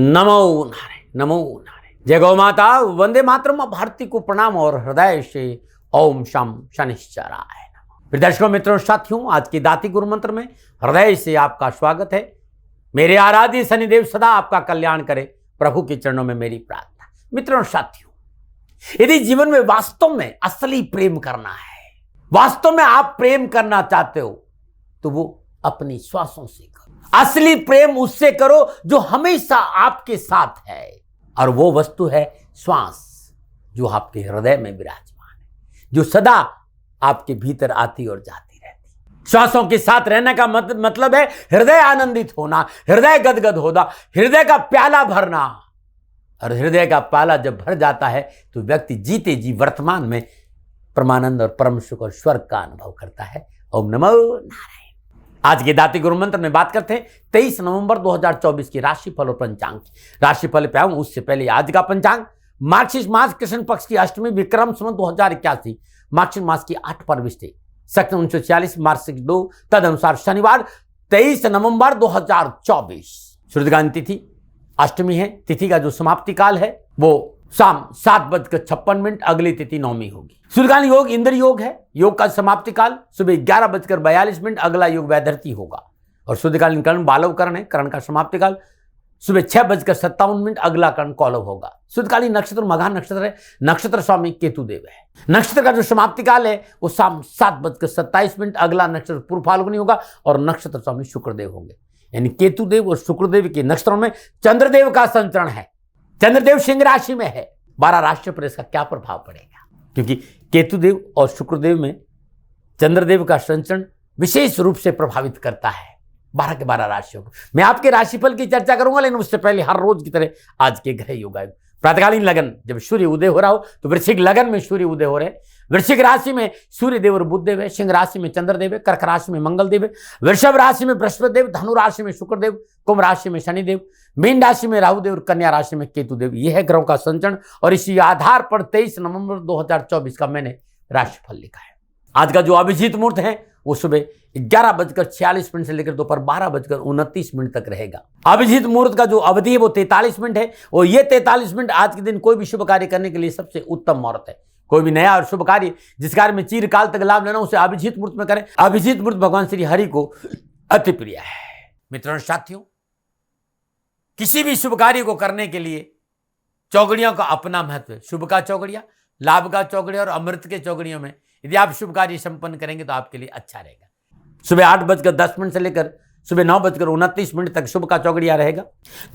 नमो नारायण, नमो नारायण। जय गौ माता, वंदे मातरम। भारती को प्रणाम और हृदय से ओम शम शनिश्चराय नमः। प्रिय दर्शकों, मित्रों, साथियों, आज की दाती गुरु मंत्र में हृदय से आपका स्वागत है। मेरे आराध्य शनिदेव सदा आपका कल्याण करे, प्रभु के चरणों में मेरी प्रार्थना। मित्रों, साथियों, यदि जीवन में वास्तव में असली प्रेम करना है, वास्तव में आप प्रेम करना चाहते हो, तो वो अपनी श्वासों से करो। असली प्रेम उससे करो जो हमेशा आपके साथ है, और वो वस्तु है श्वास, जो आपके हृदय में विराजमान है, जो सदा आपके भीतर आती और जाती रहती। श्वासों के साथ रहने का मतलब है हृदय आनंदित होना, हृदय गदगद होना, हृदय का प्याला भरना। और हृदय का प्याला जब भर जाता है तो व्यक्ति जीते जी वर्तमान में परमानंद और परम सुख और स्वर्ग का अनुभव करता है। ओम नमो नारायण। आज के दाती गुरु मंत्र में बात करते हैं 23 नवंबर 2024 की राशिफल और पंचांग। राशिफल पे आऊं उससे पहले आज का पंचांग। मार्गशीर्ष मास कृष्ण पक्ष की अष्टमी विक्रम संवत 2081, मार्गशीर्ष मास की 8 पर्व थे, सक्त 1946, मार्गशीर्ष 2 तदनुसार शनिवार 23 नवंबर 2024। सूर्यग्रहण तिथि अष्टमी है। तिथि का जो समाप्ति काल है वो शाम 7:56, अगली तिथि नौमी होगी। सूर्यग्रहण योग इंद्र योग है। योग का समाप्ति काल सुबह 11:42, अगला योग वैधर्ती होगा। और सूर्यकालीन कर्ण बालव कर्ण है। कर्ण का समाप्ति काल सुबह 6:57, अगला कर्ण कौलव होगा। सूर्यकालीन नक्षत्र मघा नक्षत्र है। नक्षत्र स्वामी केतुदेव है। नक्षत्र का जो समाप्ति काल है वो शाम 7:27, अगला नक्षत्र पूर्व फाल्गुनी होगा और नक्षत्र स्वामी शुक्रदेव होंगे। यानी केतुदेव और शुक्रदेव के नक्षत्रों में चंद्रदेव का संचरण है। चंद्रदेव सिंह राशि में है। 12 राशियों पर इसका क्या प्रभाव पड़ेगा, क्योंकि केतुदेव और शुक्रदेव में चंद्रदेव का संचरण विशेष रूप से प्रभावित करता है 12 के 12 राशियों को। मैं आपके राशिफल की चर्चा करूंगा, लेकिन उससे पहले हर रोज की तरह आज के ग्रह योगायोग। प्रातकालीन लगन, जब सूर्य उदय हो रहा हो तो वृश्चिक लगन में सूर्य उदय हो रहे हैं। वृश्चिक राशि में सूर्य देव और बुध देव है। सिंह राशि में चंद्रदेव है। कर्क राशि में मंगल देव है। वृषभ राशि में बृहस्पति देव, धनु राशि में शुक्रदेव, कुंभ राशि में शनिदेव, मीन राशि में राहुदेव और कन्या राशि में केतुदेव। यह है ग्रहों का संचरण, और इसी आधार पर 23 नवंबर 2024 का मैंने राशिफल लिखा है। आज का जो अभिजीत मुहूर्त है वो सुबह 11:46 से लेकर दोपहर 12:29 तक रहेगा। अभिजीत मुहूर्त का जो अवधि है वो 43 मिनट है, और ये 43 मिनट आज के दिन कोई भी शुभ कार्य करने के लिए सबसे उत्तम मुहूर्त है। कोई भी नया और शुभ कार्य जिस कार्य में चिरकाल तक लाभ लेना, उसे अभिजीत मुहूर्त में करें। अभिजीत मुहूर्त भगवान श्री हरि को अति प्रिय है। मित्रों, साथियों, किसी भी शुभ कार्य को करने के लिए चौगड़ियों का अपना महत्व है। शुभ का चौगड़िया, लाभ का चौगड़िया और अमृत के चौगड़ियों में यदि आप शुभ कार्य संपन्न करेंगे तो आपके लिए अच्छा रहेगा। सुबह 8:10 से लेकर सुबह 9:29 तक शुभ का चौगड़िया रहेगा।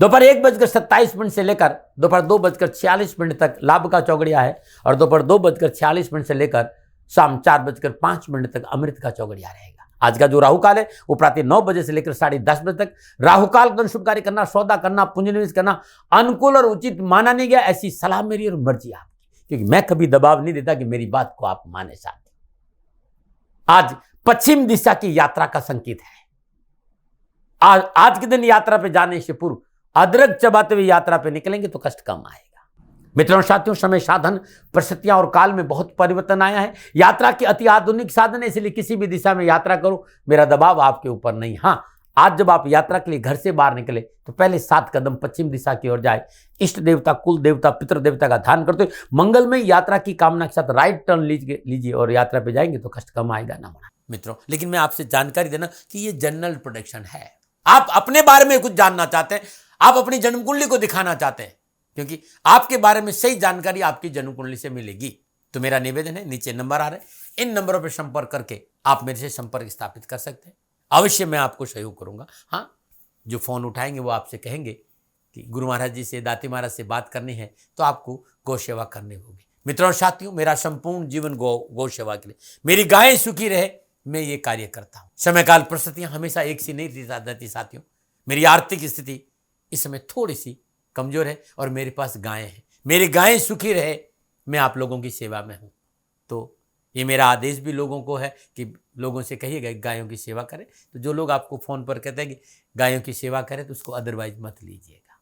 दोपहर 1:27 से लेकर दोपहर 2:46 तक लाभ का चौगड़िया है, और दोपहर 2:46 से लेकर शाम 4:05 तक अमृत का चौगड़िया रहेगा। आज का जो राहु काल है वो प्रातः 9 बजे से लेकर 10:30 बजे तक। राहु काल का शुभ कार्य करना, सौदा करना, पूंजी निवेश करना अनुकूल और उचित माना नहीं गया। ऐसी सलाह मेरी और मर्जी आपकी, क्योंकि मैं कभी दबाव नहीं देता कि मेरी बात को आप माने। साथ आज पश्चिम दिशा की यात्रा का संकेत है। आज के दिन यात्रा पे जाने से पूर्व अदरक चबाते हुए यात्रा पे निकलेंगे तो कष्ट कम आएगा। मित्रों, साथियों, समय, साधन, परिस्थितियां और काल में बहुत परिवर्तन आया है। यात्रा की अति आधुनिक साधन है, इसलिए किसी भी दिशा में यात्रा करो, मेरा दबाव आपके ऊपर नहीं। हाँ, आज जब आप यात्रा के लिए घर से बाहर निकले तो पहले 7 कदम पश्चिम दिशा की ओर जाए। इष्ट देवता, कुल देवता, पितृ देवता का ध्यान करते हुए मंगलमय यात्रा की कामना के साथ राइट टर्न लीजिए और यात्रा पे जाएंगे तो कष्ट कम आएगा ना होना। मित्रों, लेकिन मैं आपसे जानकारी देना कि ये जनरल प्रेडिक्शन है। आप अपने बारे में कुछ जानना चाहते हैं, आप अपनी जन्म कुंडली को दिखाना चाहते हैं, क्योंकि आपके बारे में सही जानकारी आपकी जन्म कुंडली से मिलेगी। तो मेरा निवेदन है, नीचे नंबर आ रहे हैं, इन नंबरों पर संपर्क करके आप मेरे से संपर्क स्थापित कर सकते हैं। अवश्य मैं आपको सहयोग करूंगा। हाँ, जो फोन उठाएंगे वो आपसे कहेंगे कि गुरु महाराज जी से, दाती महाराज से बात करनी है तो आपको गौ सेवा करनी होगी। मित्रों, साथियों, मेरा संपूर्ण जीवन गौ सेवा के लिए, मेरी गायें सुखी रहे, मैं ये कार्य करता हूं। समय काल परिस्थितियां हमेशा एक सी नहीं रहती साथियों। मेरी आर्थिक स्थिति इस समय थोड़ी सी कमजोर है और मेरे पास गायें हैं। मेरी गायें सुखी रहे, मैं आप लोगों की सेवा में हूं। तो ये मेरा आदेश भी लोगों को है कि लोगों से कहिएगा गायों की सेवा करें। तो जो लोग आपको फोन पर कहते हैं कि गायों की सेवा करें तो उसको अदरवाइज मत लीजिएगा,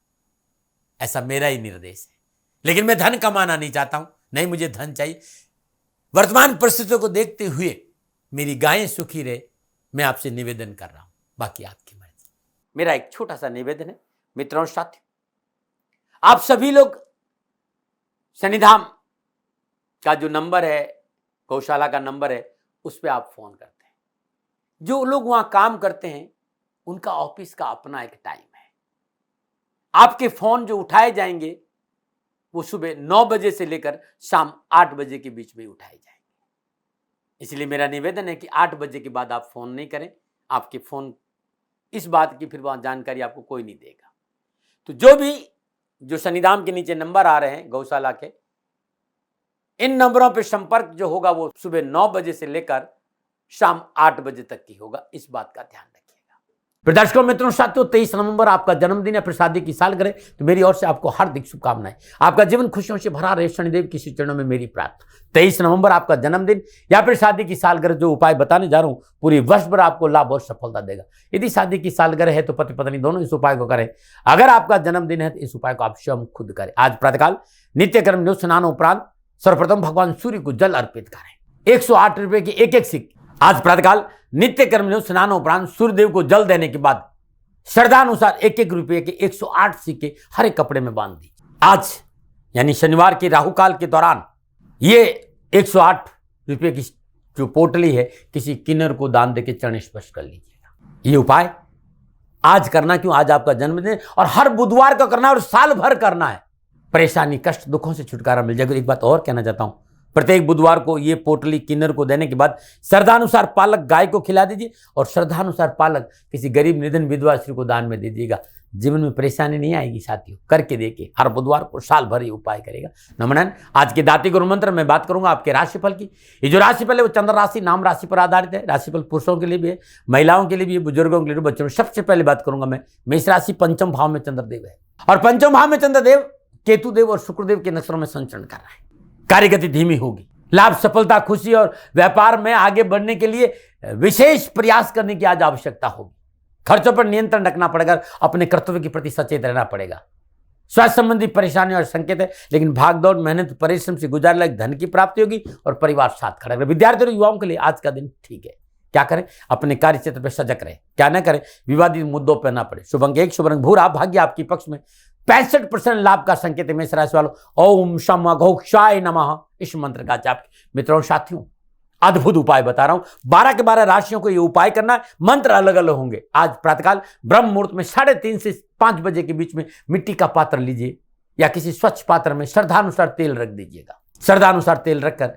ऐसा मेरा ही निर्देश है। लेकिन मैं धन कमाना नहीं चाहता हूं, नहीं मुझे धन चाहिए। वर्तमान परिस्थितियों को देखते हुए मेरी गायें सुखी रहे, मैं आपसे निवेदन कर रहा हूं, बाकी आपकी मर्जी। मेरा एक छोटा सा निवेदन है। मित्रों, साथियों, आप सभी लोग शनिधाम का जो नंबर है, गौशाला का नंबर है, उस पर आप फोन करते हैं। जो लोग वहां काम करते हैं उनका ऑफिस का अपना एक टाइम है। आपके फोन जो उठाए जाएंगे वो सुबह 9 बजे से लेकर शाम 8 बजे के बीच में उठाए जाएंगे। इसलिए मेरा निवेदन है कि 8 बजे के बाद आप फोन नहीं करें। आपके फोन इस बात की फिर वहां जानकारी आपको कोई नहीं देगा। तो जो शनिधाम के नीचे नंबर आ रहे हैं गौशाला के, इन नंबरों पे संपर्क जो होगा वो सुबह 9 बजे से लेकर शाम 8 बजे तक की होगा। इस बात का ध्यान रखिएगा। फिर दर्शकों मित्रों साथियों, 23 नवंबर आपका जन्मदिन है, फिर शादी की सालगिरह, तो मेरी ओर से आपको हार्दिक शुभकामनाएं। आपका जीवन खुशियों से भरा रहे, शनिदेव की चरणों में मेरी प्रार्थना। 23 नवंबर आपका जन्मदिन या फिर शादी की सालगिरह, जो उपाय बताने जा रहा हूं पूरी वर्ष भर आपको लाभ और सफलता देगा। यदि शादी की सालगिरह है तो पति पत्नी दोनों इस उपाय को करें। अगर आपका जन्मदिन है तो इस उपाय को आप स्वयं खुद करें। आज प्रातःकाल नित्य कर्म योग स्नान उपरांत सर्वप्रथम भगवान सूर्य को जल अर्पित करें। 108 रुपए की एक सिक्के आज प्रातःकाल नित्य कर्म योग स्नान उपरांत सूर्यदेव को जल देने के बाद श्रद्धा अनुसार 1 रुपए के 108 सिक्के हर एक कपड़े में बांध दीजिए। आज यानी शनिवार के राहु काल के दौरान ये 108 रुपए की जो पोटली है किसी किन्नर को दान देकर चरण स्पर्श कर लीजिएगा। ये उपाय आज करना, क्यों आज आपका जन्मदिन, और हर बुधवार को करना और साल भर करना है। परेशानी कष्ट दुखों से छुटकारा मिल जाएगा। एक बात और कहना चाहता हूं, प्रत्येक बुधवार को ये पोटली किन्नर को देने के बाद श्रद्धानुसार पालक गाय को खिला दीजिए और श्रद्धानुसार पालक किसी गरीब निधन विधवा स्त्री को दान में दे दीजिएगा। जीवन में परेशानी नहीं आएगी साथियों। करके देखिए, हर बुधवार को साल भर ये उपाय करेगा। नमन। आज के दाती गुरु मंत्र में बात करूंगा आपके राशिफल की। ये जो राशिफल है वो चंद्र राशि नाम राशि पर आधारित है। राशिफल पुरुषों के लिए भी है, महिलाओं के लिए भी है, बुजुर्गों के लिए, बच्चों। सबसे पहले बात करूंगा मैं मेष राशि, पंचम भाव में चंद्रदेव है और पंचम भाव में चंद्रदेव केतुदेव और शुक्रदेव के नक्षत्रों में संचरण कर रहा है। कार्यगति धीमी होगी। लाभ, सफलता, खुशी और व्यापार में आगे बढ़ने के लिए विशेष प्रयास करने की आज आवश्यकता होगी। खर्चों पर नियंत्रण रखना पड़ेगा, अपने कर्तव्य के प्रति सचेत रहना पड़ेगा। स्वास्थ्य संबंधी परेशानी और संकेत है, लेकिन भागदौड़ मेहनत परिश्रम से गुजार लायक धन की प्राप्ति होगी और परिवार साथ खड़ा रहेगा। विद्यार्थियों और युवाओं के लिए आज का दिन ठीक है। क्या करें? अपने कार्य क्षेत्र पर सजग रहे। क्या न करें? विवादित मुद्दों पर ना पड़े। शुभ अंक 1, शुभ रंग भूरा, भाग्य आपके पक्ष में। 65% लाभ का संकेत है। मेष राशि वालों, ओम शम अघोक्षाय नमः इस मंत्र का जाप। मित्रों साथियों, अद्भुत उपाय बता रहा हूं। 12 के 12 राशियों को ये उपाय करना है। मंत्र अलग अलग होंगे। आज प्रातःकाल ब्रह्म मुहूर्त में 3:30 से 5 बजे के बीच में मिट्टी का पात्र लीजिए या किसी स्वच्छ पात्र में श्रद्धानुसार तेल रख दीजिएगा। श्रद्धानुसार तेल रखकर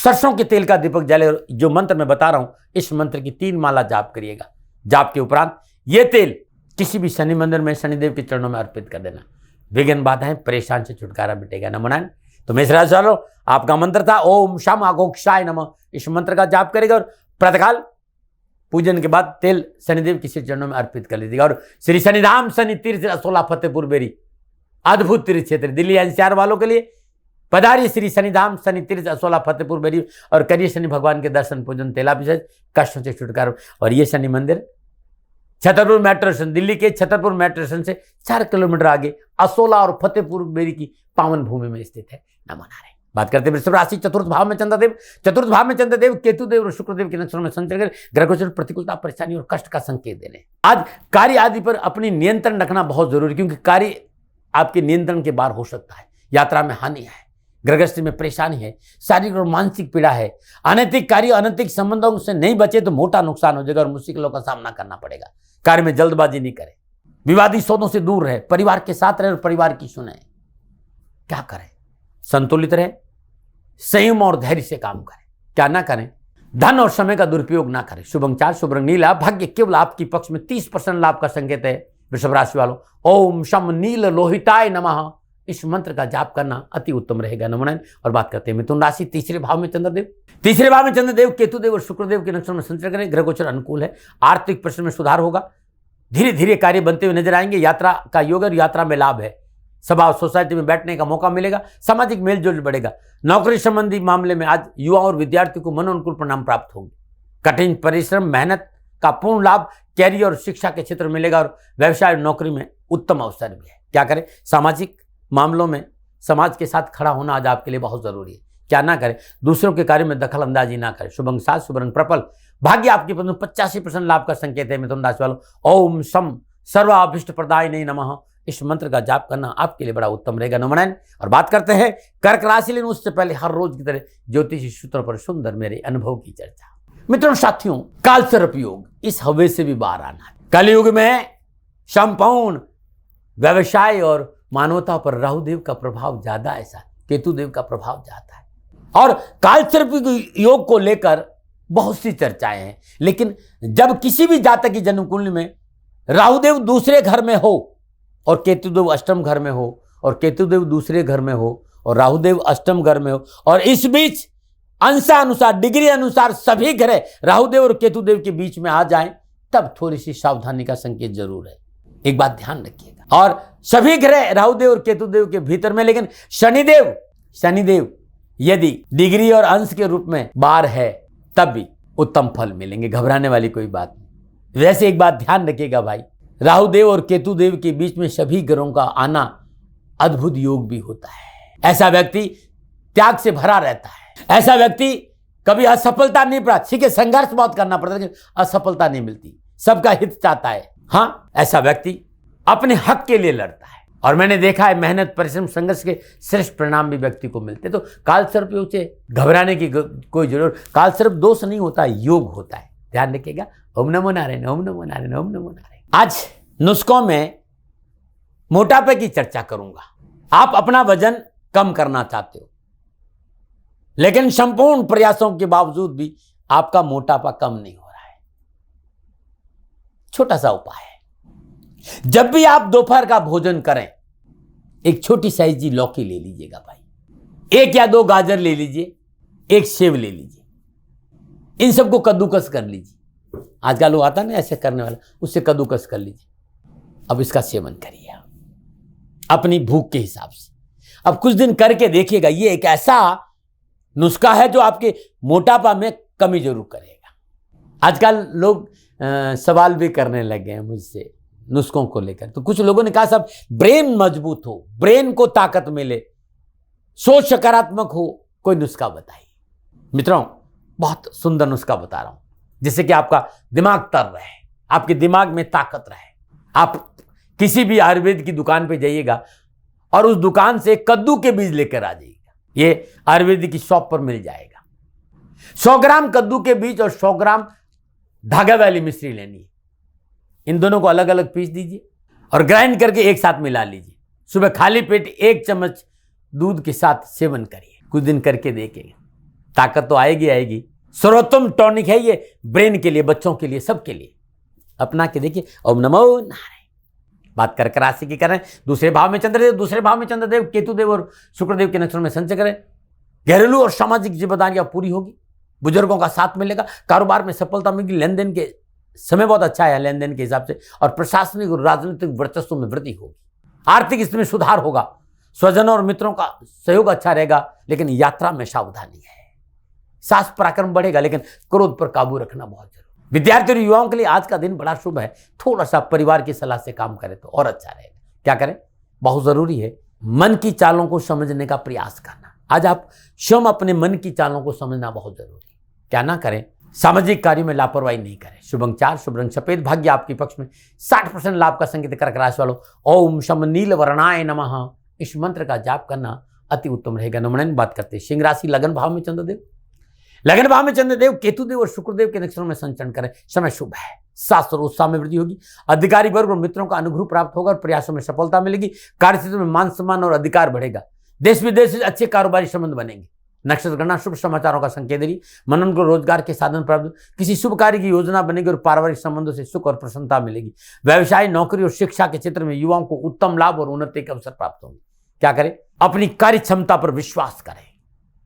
सरसों के तेल का दीपक जले और जो मंत्र मैं बता रहा हूं इस मंत्र की 3 माला जाप करिएगा। जाप के उपरांत ये तेल किसी भी शनि मंदिर में शनिदेव के चरणों में अर्पित कर देना। विघ्न बाधाएं परेशान से छुटकारा मिटेगा। नमन। तो मेष राशि वालों, आपका मंत्र था ओम शम अघोक्षाय नमः। इस मंत्र का जाप करेगा और प्रातःकाल पूजन के बाद तेल शनिदेव के चरणों में अर्पित कर लीजिएगा। और श्री शनिधाम शनि तीर्थ असोला फतेहपुर बेरी, अद्भुत तीर्थ क्षेत्र दिल्ली एनसीआर वालों के लिए पधारिए श्री शनिधाम शनि तीर्थ असोला फतेहपुर बेरी और करिए शनि भगवान के दर्शन पूजन, तेलाभिषेक, कष्टों से छुटकारा। और ये शनि मंदिर छतरपुर मेट्रो स्टेशन, दिल्ली के छतरपुर मेट्रो स्टेशन से 4 किलोमीटर आगे असोला और फतेहपुर बेरी की पावन भूमि में स्थित है। नमो नारायण। बात करते हैं वृषभ राशि, चतुर्थ भाव में चंद्रदेव। चतुर्थ भाव में चंद्रदेव केतुदेव और शुक्रदेव के नक्षत्रों में संचरण कर ग्रह गोचर प्रतिकूलता, परेशानी और कष्ट का संकेत देने। आज कार्य आदि पर अपनी नियंत्रण रखना बहुत जरूरी, क्योंकि कार्य आपके नियंत्रण के बाहर हो सकता है। यात्रा में हानि है, ग्रहगृहस्थी में परेशानी है, शारीरिक और मानसिक पीड़ा है। अनैतिक कार्य, अनैतिक संबंधों से नहीं बचे तो मोटा नुकसान हो जाएगा और मुश्किलों का सामना करना पड़ेगा। कार्य में जल्दबाजी नहीं करें, विवादी सौदों से दूर रहे, परिवार के साथ रहे और परिवार की सुने। क्या करें? संतुलित रहे, संयम और धैर्य से काम करें। क्या ना करें? धन और समय का दुरुपयोग ना करें। शुभ अंक 4, शुभ रंग नीला, भाग्य केवल आपकी पक्ष में। 30% लाभ का संकेत है। वृषभ राशि वालों, ओम शम नील लोहिताय नमः इस मंत्र का जाप करना अति उत्तम रहेगा। नमन। और बात करते हैं मिथुन राशि, तीसरे भाव में चंद्रदेव। तीसरे भाव में चंद्रदेव केतुदेव और शुक्रदेव के नक्षत्रों में संचरण करें। ग्रह गोचर अनुकूल है। आर्थिक प्रश्न में सुधार होगा। धीरे धीरे कार्य बनते हुए नजर आएंगे। यात्रा का योग और यात्रा में लाभ है। सभा और सोसाइटी में बैठने का मौका मिलेगा। सामाजिक मेलजोल बढ़ेगा। नौकरी संबंधी मामले में आज युवा और विद्यार्थियों को मनोनुकूल परिणाम प्राप्त होंगे। कठिन परिश्रम, मेहनत का पूर्ण लाभ कैरियर और शिक्षा के क्षेत्र में मिलेगा और व्यवसाय और नौकरी में उत्तम अवसर भी है। क्या करें? सामाजिक मामलों में समाज के साथ खड़ा होना आज आपके लिए बहुत जरूरी है। क्या ना करें? दूसरों के कार्य में दखल अंदाजी ना करें। शुभ अंक 7, शुभ रंग पर्पल, भाग्य आपके पद 85% लाभ का संकेत है। मिथुन राशि वालों, ओम शम सर्वाभीष्ट प्रदायिने नमः इस मंत्र का जाप करना आपके लिए बड़ा उत्तम रहेगा। नमन। और बात करते हैं कर्क राशि, लेकिन उससे पहले हर रोज की तरह ज्योतिषी सूत्रों पर सुंदर मेरे अनुभव की चर्चा। मित्रों साथियों, काल सर्प योग, इस हवे से भी बाहर आना। कलयुग में संपूर्ण व्यवसाय और मानवता पर राहुदेव का प्रभाव ज्यादा, ऐसा केतुदेव का प्रभाव ज्यादा है। और काल सर्प योग को लेकर बहुत सी चर्चाएं हैं, लेकिन जब किसी भी जातक की जन्म कुंडली में राहुदेव दूसरे घर में हो और केतुदेव अष्टम घर में हो, और केतुदेव दूसरे घर में हो और राहुदेव अष्टम घर में हो, और इस बीच अंशानुसार डिग्री अनुसार सभी ग्रह राहुदेव और केतुदेव के बीच में आ जाएं, तब थोड़ी सी सावधानी का संकेत जरूर है। एक बात ध्यान रखिएगा। और सभी ग्रह राहुदेव और केतुदेव के भीतर में, लेकिन शनिदेव यदि डिग्री और अंश के रूप में बाहर है तब भी उत्तम फल मिलेंगे, घबराने वाली कोई बात नहीं। वैसे एक बात ध्यान रखिएगा भाई, राहुदेव और केतुदेव के बीच में सभी ग्रहों का आना अद्भुत योग भी होता है। ऐसा व्यक्ति त्याग से भरा रहता है, ऐसा व्यक्ति कभी असफलता नहीं प्राप्त, ठीक है संघर्ष बहुत करना पड़ता है लेकिन असफलता नहीं मिलती, सबका हित चाहता है। हाँ, ऐसा व्यक्ति अपने हक के लिए लड़ता है, और मैंने देखा है मेहनत परिश्रम संघर्ष के श्रेष्ठ परिणाम भी व्यक्ति को मिलते। तो काल सर्प योग से घबराने की कोई जरूरत, काल सर्प दोष नहीं होता, योग होता है, ध्यान रखिएगा। ओम नमो नारायण, ओम नमो नारायण, ओम नमो नारायण। आज नुस्खों में मोटापे की चर्चा करूंगा। आप अपना वजन कम करना चाहते हो, लेकिन संपूर्ण प्रयासों के बावजूद भी आपका मोटापा कम नहीं हो रहा है। छोटा सा उपाय है, जब भी आप दोपहर का भोजन करें, एक छोटी साइज की लौकी ले लीजिएगा भाई, 1 या 2 गाजर ले लीजिए, 1 सेव ले लीजिए, इन सबको कद्दूकस कर लीजिए। आजकल लोग आता ना ऐसे करने वाला, उससे कद्दूकस कर लीजिए। अब इसका सेवन करिए अपनी भूख के हिसाब से। अब कुछ दिन करके देखिएगा, ये एक ऐसा नुस्खा है जो आपके मोटापा में कमी जरूर करेगा। आजकल लोग सवाल भी करने लगे हैं मुझसे नुस्खों को लेकर। तो कुछ लोगों ने कहा साहब ब्रेन मजबूत हो, ब्रेन को ताकत मिले, सोच सकारात्मक हो, कोई नुस्खा बताइए। मित्रों, बहुत सुंदर नुस्खा बता रहा हूं, जिससे कि आपका दिमाग तर रहे, आपके दिमाग में ताकत रहे। आप किसी भी आयुर्वेद की दुकान पे जाइएगा और उस दुकान से कद्दू के बीज लेकर आ जाइएगा, ये आयुर्वेद की शॉप पर मिल जाएगा। 100 ग्राम कद्दू के बीज और 100 ग्राम धागा वाली मिश्री लेनी है। इन दोनों को अलग अलग पीस दीजिए और ग्राइंड करके एक साथ मिला लीजिए। सुबह खाली पेट 1 चम्मच दूध के साथ सेवन करिए। कुछ दिन करके देखेंगे, ताकत तो आएगी। सर्वोत्तम टॉनिक है ये, ब्रेन के लिए, बच्चों के लिए, सबके लिए। अपना के देखिए। ओम नमो नारायण। बात कर्क राशि की करें, दूसरे भाव में चंद्रदेव, केतुदेव और शुक्रदेव के नक्षत्र में संचय करें। घरेलू और सामाजिक जिम्मेदारियां पूरी होगी, बुजुर्गों का साथ मिलेगा, कारोबार में सफलता मिलेगी, लेन देन के समय बहुत अच्छा है लेन देन के हिसाब से, और प्रशासनिक और राजनीतिक वर्चस्व में वृद्धि होगी। आर्थिक स्थिति में सुधार होगा, स्वजनों और मित्रों का सहयोग अच्छा रहेगा, लेकिन यात्रा में सावधानी है। साहस पराक्रम बढ़ेगा, लेकिन क्रोध पर काबू रखना बहुत जरूरी। विद्यार्थी और युवाओं के लिए आज का दिन बड़ा शुभ है। थोड़ा सा परिवार की सलाह से काम करें तो और अच्छा रहेगा। क्या करें, बहुत जरूरी है मन की चालों को समझने का प्रयास करना। आज आप स्वयं अपने मन की चालों को समझना बहुत जरूरी है। क्या ना करें, सामाजिक कार्यों में लापरवाही नहीं करें। शुभ अंक 4, शुभ रंग सफेद, भाग्य आपके पक्ष में। 60% लाभ का संकेत कर्क राशि वालों। ओम शम नील वर्णाय नमः, इस मंत्र का जाप करना अति उत्तम रहेगा। नमन। बात करते हैं सिंह राशि, लगन भाव में चंद्रदेव, केतुदेव और शुक्रदेव के नक्षत्रों में संचरण करें। समय शुभ है, शास्त्र उत्साह में वृद्धि होगी, अधिकारी वर्ग और मित्रों का अनुग्रह प्राप्त होगा और प्रयासों में सफलता मिलेगी। कार्यक्षेत्र में मान सम्मान और अधिकार बढ़ेगा। देश विदेश से अच्छे कारोबारी संबंध बनेंगे। नक्षत्र गणना शुभ समाचारों का संकेत देगी। मनन को रोजगार के साधन प्राप्त, किसी शुभ कार्य की योजना बनेगी और पारिवारिक संबंधों से सुख और प्रसन्नता मिलेगी। व्यवसाय, नौकरी और शिक्षा के क्षेत्र में युवाओं को उत्तम लाभ और उन्नति के अवसर प्राप्त होंगे। क्या करें, अपनी कार्य क्षमता पर विश्वास करें।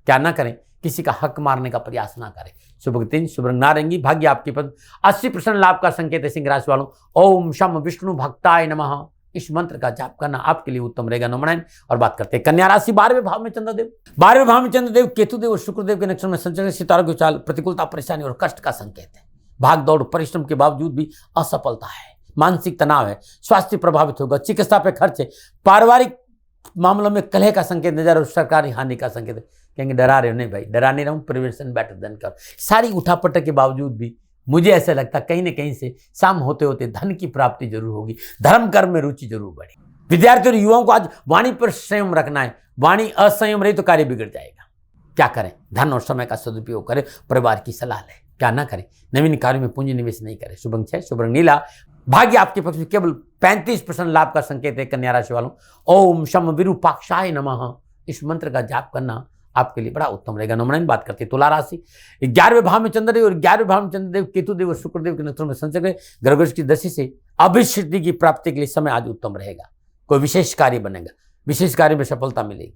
क्या ना करें, किसी का हक मारने का प्रयास ना करें। शुभ 3, शुभ रंग नारंगी, भाग्य आपके पद। 80% लाभ का संकेत है सिंह राशि वालों। ओम शम विष्णु भक्ताय नमः, इस मंत्र का जाप करना आपके लिए उत्तम रहेगा। नमन। और बात करते हैं कन्या राशि, 12वें भाव में चंद्रदेव, केतुदेव और शुक्रदेव के नक्षत्र में संचरण, सितारों की चाल, प्रतिकूलता, परेशानी और कष्ट का संकेत है। भाग दौड़ परिश्रम के बावजूद भी असफलता है, मानसिक तनाव है, स्वास्थ्य प्रभावित होगा, चिकित्सा पे खर्च है, पारिवारिक मामलों में कलह का संकेत नजर और सरकारी हानि का संकेत है। कहेंगे डरा रहे हो, नहीं भाई डरा नहीं रहा हूं, प्रिवेंशन बेटर देन क्योर। सारी उठापटक के बावजूद भी मुझे ऐसा लगता कहीं ना कहीं से शाम होते होते धन की प्राप्ति जरूर होगी, धर्म कर्म में रुचि जरूर बढ़ेगी। विद्यार्थियों और युवाओं को आज वाणी पर संयम रखना है। वाणी असंयम रही तो कार्य बिगड़ जाएगा। क्या करें? धन और समय का सदुपयोग करें, परिवार की सलाह लें। क्या ना करें? नवीन कार्यों में पूंजी निवेश नहीं करें। शुभ अंक 6, शुभ रंग नीला। भाग्य आपके पक्ष में केवल 35% लाभ का संकेत है। कन्या राशि वालों, ओम शम विरूपाक्षाय नमः, इस मंत्र का जाप करना आपके लिए बड़ा उत्तम रहेगा। नमन बात करते हैं तुला राशि। 11वें भाव में चंद्रदेव और 11वें भाव में चंद्रदेव, केतुदेव और शुक्रदेव के नक्षत्रों में संचरण, ग्रह की दशा से अभिसिद्धि की प्राप्ति के लिए समय आज उत्तम रहेगा। कोई विशेष कार्य बनेगा, विशेष कार्य में सफलता मिलेगी।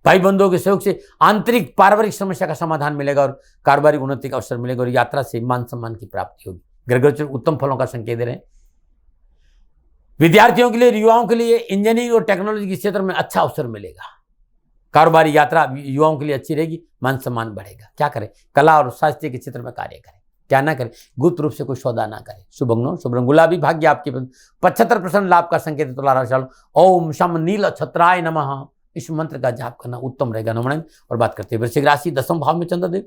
भाई बंधुओं के सहयोग से आंतरिक पारिवारिक समस्या का समाधान मिलेगा और कारोबारिक उन्नति का अवसर मिलेगा और यात्रा से मान सम्मान की प्राप्ति होगी। ग्रह उत्तम फलों का संकेत दे रहे हैं। विद्यार्थियों के लिए, युवाओं के लिए इंजीनियरिंग और टेक्नोलॉजी के क्षेत्र में अच्छा अवसर मिलेगा। कारोबारी यात्रा युवाओं के लिए अच्छी रहेगी, मान सम्मान बढ़ेगा। क्या करें? कला और साहित्य के क्षेत्र में कार्य करें। क्या ना करें? गुप्त रूप से कोई सौदा ना करें। शुभ अंग 9, शुभ रंग गुलाबी। भाग्य आपके 75% लाभ का संकेत है। तुला राशि वालों, ओम शम नील छत्राय नमः, इस मंत्र का जाप करना उत्तम रहेगा। नमन और बात करते हैं वृश्चिक राशि। 10वें भाव में चंद्रदेव,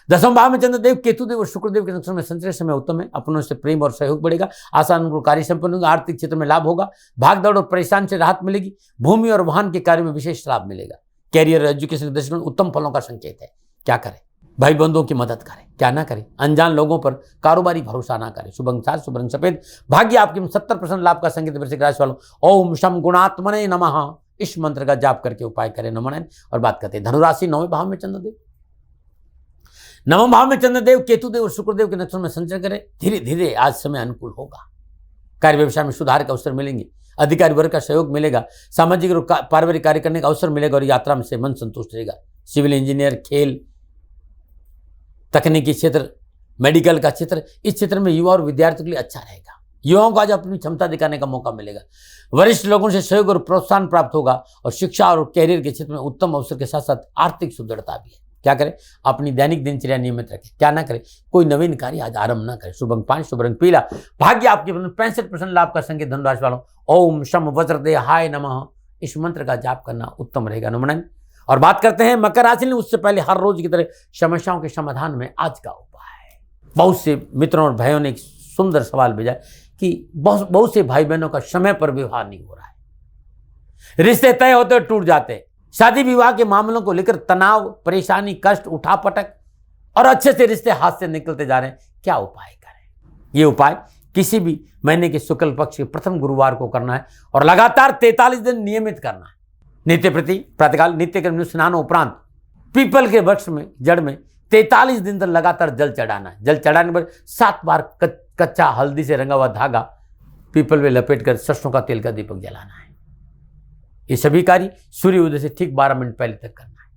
10वें भाव में चंद्रदेव, केतुदेव और शुक्रदेव के नक्षत्र में संचरण समय उत्तम है। अपनों से प्रेम और सहयोग बढ़ेगा। आसान कार्य संपन्न होगा। आर्थिक क्षेत्र में लाभ होगा। भागदौड़ और परेशान से राहत मिलेगी। भूमि और वाहन के कार्य में विशेष लाभ मिलेगा। कैरियर और एजुकेशन के दृष्टिकोण उत्तम फलों का संकेत है। क्या करें? भाई बंधुओं की मदद करें। क्या ना करें? अनजान लोगों पर कारोबारी भरोसा ना करें। शुभ अंक 4, शुभ रंग सफेद। भाग्य आपके 70% लाभ का संकेत वृश्चिक राशि वालों, ओम शम गुणात्मने नमः, इस मंत्र का जाप करके उपाय करें। नमन और बात करते हैं धनुराशि। 9वें भाव में चंद्रदेव, 9वें भाव में चंद्रदेव, केतुदेव और शुक्रदेव के नक्षत्र में संचरण करें। धीरे धीरे आज समय अनुकूल होगा। कार्य व्यवसाय में सुधार के अवसर मिलेंगे। अधिकारी वर्ग का सहयोग मिलेगा। सामाजिक और पारिवारिक कार्य करने का अवसर मिलेगा और यात्रा में से मन संतुष्ट रहेगा। सिविल इंजीनियर, खेल, तकनीकी क्षेत्र, मेडिकल का क्षेत्र, इस क्षेत्र में युवा और विद्यार्थियों के लिए अच्छा रहेगा। युवाओं को आज अपनी क्षमता दिखाने का मौका मिलेगा। वरिष्ठ लोगों से सहयोग और प्रोत्साहन प्राप्त होगा और शिक्षा और कैरियर के क्षेत्र में उत्तम अवसर के साथ साथ आर्थिक सुदृढ़ता भी है। क्या करें? अपनी दैनिक दिनचर्या नियमित रखें। क्या ना करें? कोई नवीन कार्य आज आरंभ ना करें। शुभ अंक 5, शुभ रंग पीला। भाग्य आपके 65% लाभ का संकेत धनुराशि वालों, ओम शम वज्रदेहाय नमः, इस मंत्र का जाप करना उत्तम रहेगा। नमन और बात करते हैं मकर राशि। उससे पहले हर रोज की तरह समस्याओं के समाधान में आज का उपाय। बहुत से मित्रों और भाइयों ने एक सुंदर सवाल भेजा कि बहुत से भाई बहनों का समय पर विवाह नहीं हो रहा है, रिश्ते तय होते टूट जाते, शादी विवाह के मामलों को लेकर तनाव, परेशानी, कष्ट, उठापटक और अच्छे से रिश्ते हाथ से निकलते जा रहे हैं। क्या उपाय करें? ये उपाय किसी भी महीने के शुक्ल पक्ष के प्रथम गुरुवार को करना है और लगातार 43 दिन नियमित करना है। नित्य प्रति प्रातःकाल नित्य कर्म स्नान उपरांत पीपल के वृक्ष में जड़ में 43 दिन तक लगातार जल चढ़ाना है। जल चढ़ाने पर 7 बार कच्चा हल्दी से रंगा हुआ धागा पीपल में लपेटकर सरसों का तेल का दीपक जलाना है। ये सभी कार्य सूर्य उदय से ठीक 12 मिनट पहले तक करना है।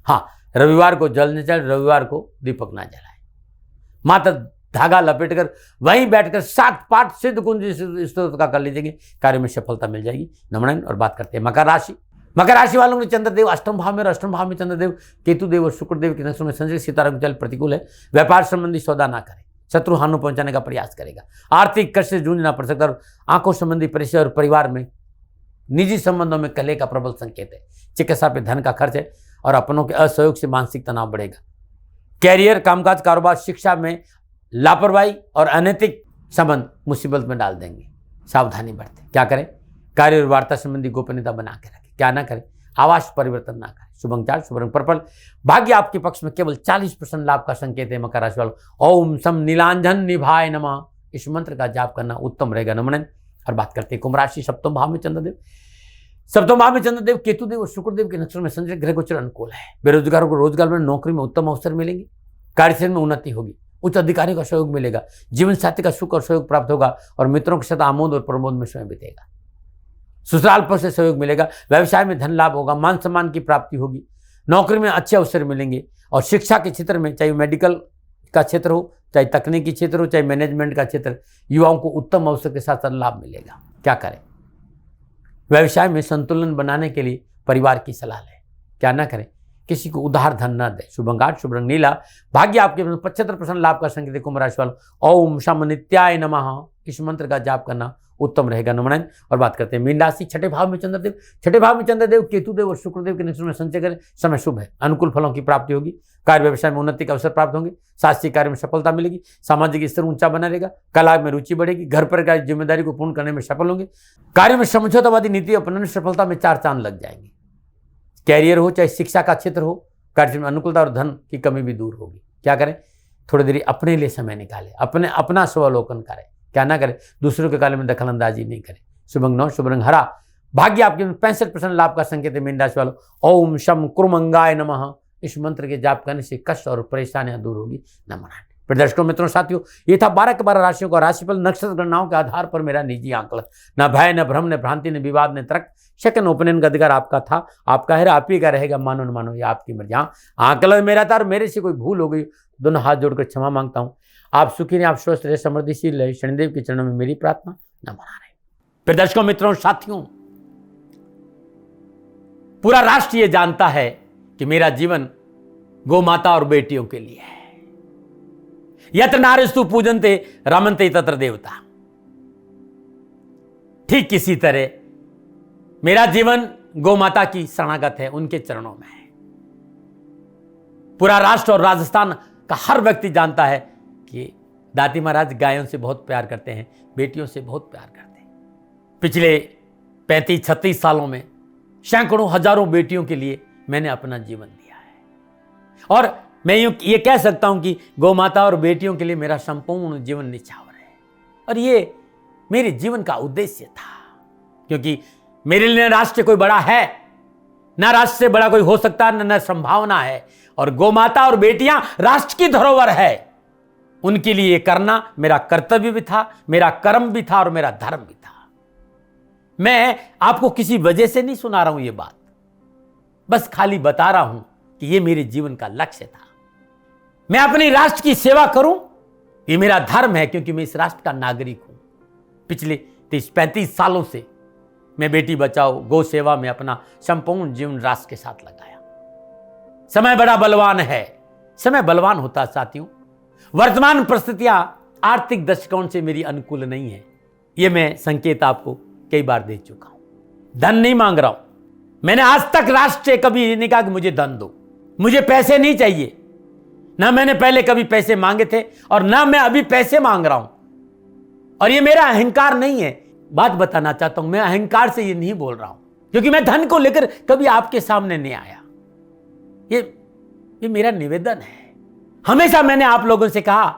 हाँ, रविवार को जल न चढ़े, रविवार को दीपक ना जलाए। मात्र धागा लपेटकर वहीं बैठकर 7 पाठ सिद्ध कुंज स्तोत्र का कर लीजिएगा, कार्य में सफलता मिल जाएगी। नमन और बात करते हैं मकर राशि। मकर राशि वालों ने चंद्रदेव अष्टम भाव में और अष्टम भाव में चंद्रदेव, केतुदेव और शुक्रदेव के नक्षत्रों में संचरित, सितारा का चल प्रतिकूल है। व्यापार संबंधी सौदा ना करें, शत्रु हानि पहुंचाने का प्रयास करेगा। आर्थिक कष्ट से जूझना पड़ सकता है और आंखों संबंधी परेशानी और परिवार में निजी संबंधों में कलह का प्रबल संकेत है। चिकित्सा पे धन का खर्च है और अपनों के असहयोग से मानसिक तनाव बढ़ेगा। कैरियर, कामकाज, कारोबार, शिक्षा में लापरवाही और अनैतिक संबंध मुसीबत में डाल देंगे। सावधानी बरतें। क्या करें? कार्य और वार्ता संबंधी गोपनीयता बना के रखें। क्या ना करें? आवास परिवर्तन ना करें। शुभ अंक 4, शुभ रंग पर्पल। भाग्य आपके पक्ष में केवल 40% लाभ का संकेत है। मकर राशि वालों, ओम सम नीलांजन निभाय नमः, इस मंत्र का जाप करना उत्तम रहेगा। नमन और बात करते हैं कुंभ राशि। सप्तम भाव में चंद्रदेव, सप्तम भाव में चंद्रदेव, केतुदेव और शुक्रदेव के नक्षत्र में संचरित, ग्रह गोचर अनुकूल है। बेरोजगारों को रोजगार में, नौकरी में उत्तम अवसर मिलेंगे। कार्यक्षेत्र में उन्नति होगी। उच्च अधिकारियों का सहयोग मिलेगा। जीवन साथी का सुख और सहयोग प्राप्त होगा और मित्रों के साथ आमोद और प्रमोद में समय बीतेगा। ससुराल पर से सहयोग मिलेगा। व्यवसाय में धन लाभ होगा। मान सम्मान की प्राप्ति होगी। नौकरी में अच्छे अवसर मिलेंगे और शिक्षा के क्षेत्र में, चाहे मेडिकल का क्षेत्र हो, चाहे तकनीकी क्षेत्र हो, चाहे मैनेजमेंट का क्षेत्र, युवाओं को उत्तम अवसर के साथ लाभ मिलेगा। क्या करें? व्यवसाय में संतुलन बनाने के लिए परिवार की सलाह लें। क्या ना करें? किसी को उधार धन न दे। शुभ अंक 8, शुभ रंग नीला, भाग्य आपके 75% लाभ का संकेत है। कुंभ राशि वालों ओम शम नित्याय नमः इस मंत्र का जाप करना उत्तम रहेगा। नमन। और बात करते हैं मीन राशि, छठे भाव में चंद्रदेव, छठे भाव में चंद्रदेव केतुदेव और शुक्रदेव के नक्षत्र में संचय करें। समय शुभ है, अनुकूल फलों की प्राप्ति होगी, कार्य व्यवसाय में उन्नति का अवसर प्राप्त होंगे, शासकीय कार्य में सफलता मिलेगी, सामाजिक स्तर ऊंचा बना रहेगा, कला में रुचि बढ़ेगी, घर पर की जिम्मेदारी को पूर्ण करने में सफल होंगे, कार्य में समझौतावादी नीति अपनाने सफलता में 4 चांद लग जाएंगे। कैरियर हो चाहे शिक्षा का क्षेत्र हो, कार्य में अनुकूलता और धन की कमी भी दूर होगी। क्या करें, थोड़ी देरी अपने लिए समय निकालें, अपना स्वावलोकन करें, क्या ना करें, दूसरों के कार्य में दखल अंदाजी नहीं करें। शुभ अंक 9, शुभ रंग हरा, भाग्य आपके 65% लाभ का संकेत है। मीन राशि वालों ओम शम कुर्मंगाय नमः इस मंत्र के जाप करने से कष्ट और परेशानियां दूर होगी। नमन। प्रदर्शकों मित्रों साथियों, ये था 12 के 12 राशियों का राशिफल नक्षत्र गणनाओं के आधार पर मेरा निजी आंकलन। न भय, न भ्रम, न भ्रांति, न विवाद, न तर्क, सेकंड ओपिनियन का अधिकार आपका था, आपका है, आप ही का रहेगा। मानो न मानो ये आपकी मर्जी। हाँ, आंकलन मेरा था और मेरे से कोई भूल हो गई, दोनों हाथ जोड़कर क्षमा मांगता हूँ। आप सुखी रहे, आप स्वस्थ रहे, समृद्धिशील रहे, शनिदेव के चरणों में मेरी प्रार्थना। नमन। प्रदर्शकों मित्रों साथियों, पूरा राष्ट्र ये जानता है कि मेरा जीवन गौ माता और बेटियों के लिए है। यत्र नारीस्तु पूजन्ते रमन्ते तत्र देवता। ठीक किसी तरह मेरा जीवन गौ माता की शरणागत है, उनके चरणों में है। पूरा राष्ट्र और राजस्थान का हर व्यक्ति जानता है कि दाती महाराज गायों से बहुत प्यार करते हैं, बेटियों से बहुत प्यार करते हैं। पिछले 35-36 सालों में सैकड़ों हजारों बेटियों के लिए मैंने अपना जीवन दिया है और मैं ये कह सकता हूं कि गौ माता और बेटियों के लिए मेरा संपूर्ण जीवन निछावर है। और ये मेरे जीवन का उद्देश्य था, क्योंकि मेरे लिए राष्ट्र कोई बड़ा है, ना राष्ट्र से बड़ा कोई हो सकता है, न संभावना है। और गौ माता और बेटियां राष्ट्र की धरोहर है, उनके लिए करना मेरा कर्तव्य भी था, मेरा कर्म भी था और मेरा धर्म भी था। मैं आपको किसी वजह से नहीं सुना रहा हूं ये बात, बस खाली बता रहा हूं कि ये मेरे जीवन का लक्ष्य था। मैं अपने राष्ट्र की सेवा करूं, ये मेरा धर्म है, क्योंकि मैं इस राष्ट्र का नागरिक हूं। पिछले 30-35 सालों से मैं बेटी बचाओ, गौ सेवा में अपना संपूर्ण जीवन राष्ट्र के साथ लगाया। समय बड़ा बलवान है, समय बलवान होता साथियों। वर्तमान परिस्थितियां आर्थिक दृष्टिकोण से मेरी अनुकूल नहीं है, यह मैं संकेत आपको कई बार दे चुका हूं। धन नहीं मांग रहा हूं, मैंने आज तक राष्ट्र से कभी ये नहीं कहा कि मुझे धन दो, मुझे पैसे नहीं चाहिए। ना मैंने पहले कभी पैसे मांगे थे और ना मैं अभी पैसे मांग रहा हूं। और ये मेरा अहंकार नहीं है। बात बताना चाहता हूं, मैं अहंकार से ये नहीं बोल रहा हूं, क्योंकि मैं धन को लेकर कभी आपके सामने नहीं आया। ये मेरा निवेदन है। हमेशा मैंने आप लोगों से कहा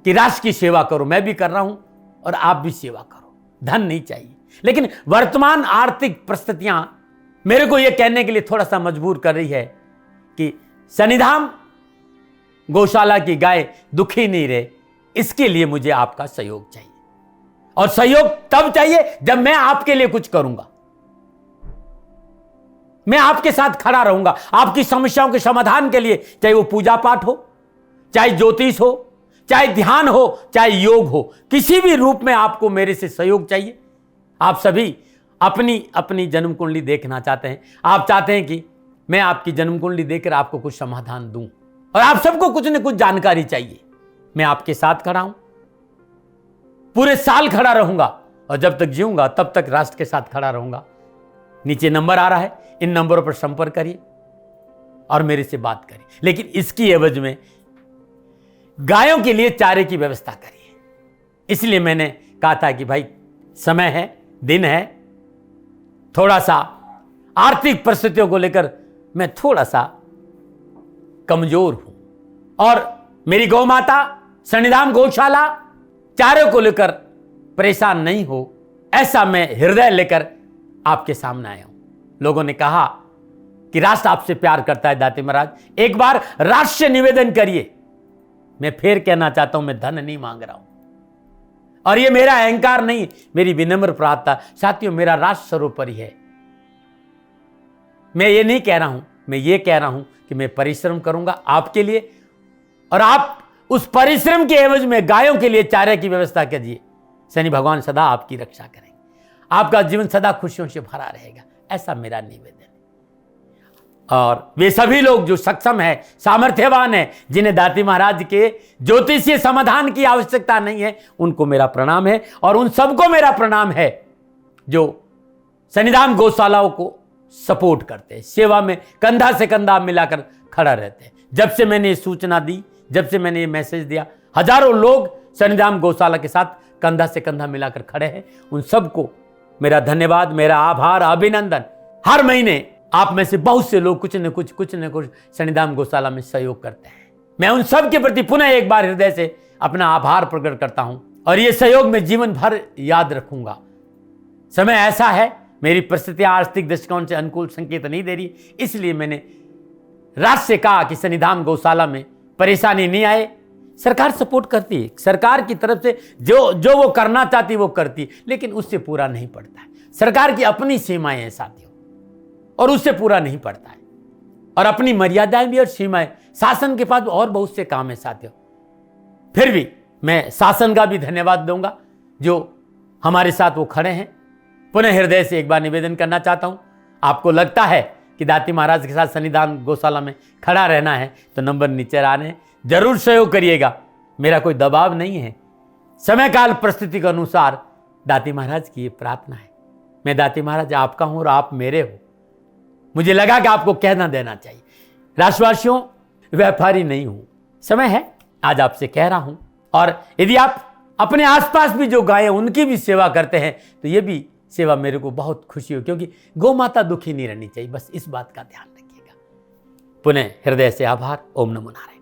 कि राष्ट्र की सेवा करो, मैं भी कर रहा हूं और आप भी सेवा करो। धन नहीं चाहिए, लेकिन वर्तमान आर्थिक परिस्थितियां मेरे को यह कहने के लिए थोड़ा सा मजबूर कर रही है कि शनिधाम गौशाला की गाय दुखी नहीं रहे, इसके लिए मुझे आपका सहयोग चाहिए। और सहयोग तब चाहिए जब मैं आपके लिए कुछ करूंगा, मैं आपके साथ खड़ा रहूंगा आपकी समस्याओं के समाधान के लिए, चाहे वो पूजा पाठ हो, चाहे ज्योतिष हो, चाहे ध्यान हो, चाहे योग हो, किसी भी रूप में आपको मेरे से सहयोग चाहिए। आप सभी अपनी अपनी जन्म कुंडली देखना चाहते हैं, आप चाहते हैं कि मैं आपकी जन्म कुंडली देखकर आपको कुछ समाधान दूं, और आप सबको कुछ न कुछ जानकारी चाहिए। मैं आपके साथ खड़ा हूं, पूरे साल खड़ा रहूंगा और जब तक जीऊंगा तब तक राष्ट्र के साथ खड़ा रहूंगा। नीचे नंबर आ रहा है, इन नंबरों पर संपर्क करिए और मेरे से बात करिए, लेकिन इसकी एवज में गायों के लिए चारे की व्यवस्था करिए। इसलिए मैंने कहा था कि भाई समय है, दिन है, थोड़ा सा आर्थिक परिस्थितियों को लेकर मैं थोड़ा सा कमजोर हूं और मेरी गौ माता शनिधाम गौशाला चारे को लेकर परेशान नहीं हो, ऐसा मैं हृदय लेकर आपके सामने आया हूं। लोगों ने कहा कि राष्ट्र आपसे प्यार करता है दाती महाराज, एक बार राष्ट्र से निवेदन करिए। मैं फिर कहना चाहता हूं, मैं धन नहीं मांग रहा हूं और ये मेरा अहंकार नहीं, मेरी विनम्र प्रार्थना। साथियों, मेरा राष्ट्र सर्वोपरि है। मैं ये नहीं कह रहा हूं, मैं ये कह रहा हूं कि मैं परिश्रम करूंगा आपके लिए, और आप उस परिश्रम के एवज में गायों के लिए चारे की व्यवस्था कीजिए। शनि भगवान सदा आपकी रक्षा करेंगे, आपका जीवन सदा खुशियों से भरा रहेगा, ऐसा मेरा निवेदन है। और वे सभी लोग जो सक्षम है, सामर्थ्यवान है, जिन्हें दाती महाराज के ज्योतिषीय समाधान की आवश्यकता नहीं है, उनको मेरा प्रणाम है। और उन सबको मेरा प्रणाम है जो शनिधाम गौशालाओं को सपोर्ट करते हैं, सेवा में कंधा से कंधा मिलाकर खड़ा रहते हैं। जब से मैंने ये सूचना दी, जब से मैंने ये मैसेज दिया, हजारों लोग शनिधाम गौशाला के साथ कंधा से कंधा मिलाकर खड़े हैं। उन सबको मेरा धन्यवाद, मेरा आभार, अभिनंदन। हर महीने आप में से बहुत से लोग कुछ न कुछ शनिधाम गौशाला में सहयोग करते हैं। मैं उन सब के प्रति पुनः एक बार हृदय से अपना आभार प्रकट करता हूं और ये सहयोग मैं जीवन भर याद रखूंगा। समय ऐसा है, मेरी परिस्थितियां आर्थिक दृष्टिकोण से अनुकूल संकेत नहीं दे रही, इसलिए मैंने राष्ट्र से कहा कि शनिधाम गौशाला में परेशानी नहीं आए। सरकार सपोर्ट करती है, सरकार की तरफ से जो वो करना चाहती वो करती, लेकिन उससे पूरा नहीं पड़ता है। सरकार की अपनी सीमाएं हैं साथियों, और उससे पूरा नहीं पड़ता है। और अपनी मर्यादाएं भी और सीमाएं, शासन के पास और बहुत से काम है साथियों। फिर भी मैं शासन का भी धन्यवाद दूंगा जो हमारे साथ वो खड़े हैं। पुनः हृदय से एक बार निवेदन करना चाहता हूं, आपको लगता है कि दाती महाराज के साथ शनिधाम गौशाला में खड़ा रहना है तो नंबर नीचे आ रहे हैं, जरूर सहयोग करिएगा। मेरा कोई दबाव नहीं है, समय काल परिस्थिति के अनुसार दाती महाराज की ये प्रार्थना है। मैं दाती महाराज आपका हूं और आप मेरे हो। मुझे लगा कि आपको कहना देना चाहिए। राष्ट्रवासियों, व्यापारी नहीं हूं, समय है आज आपसे कह रहा हूं। और यदि आप अपने आसपास भी जो गायें उनकी भी सेवा करते हैं तो ये भी सेवा मेरे को बहुत खुशी हो, क्योंकि गौ माता दुखी नहीं रहनी चाहिए। बस इस बात का ध्यान रखिएगा। पुनः हृदय से आभार। ओम नमो नारायण।